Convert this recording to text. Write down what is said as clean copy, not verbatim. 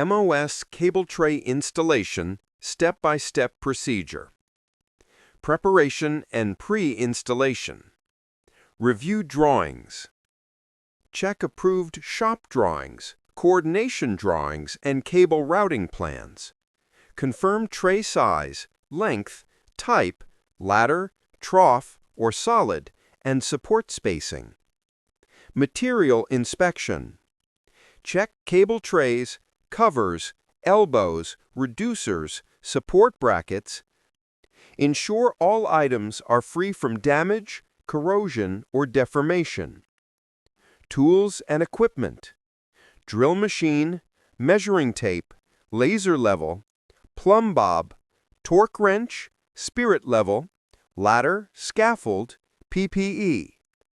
MOS cable tray installation step-by-step procedure. Preparation and pre-installation. Review drawings. Check approved shop drawings, coordination drawings, and cable routing plans. Confirm tray size, length, type, ladder, trough, or solid, and support spacing. Material inspection. Check cable trays, covers, elbows, reducers, support brackets. Ensure all items are free from damage, corrosion, or deformation. Tools and equipment. Drill machine, measuring tape, laser level, plumb bob, torque wrench, spirit level, ladder, scaffold, PPE.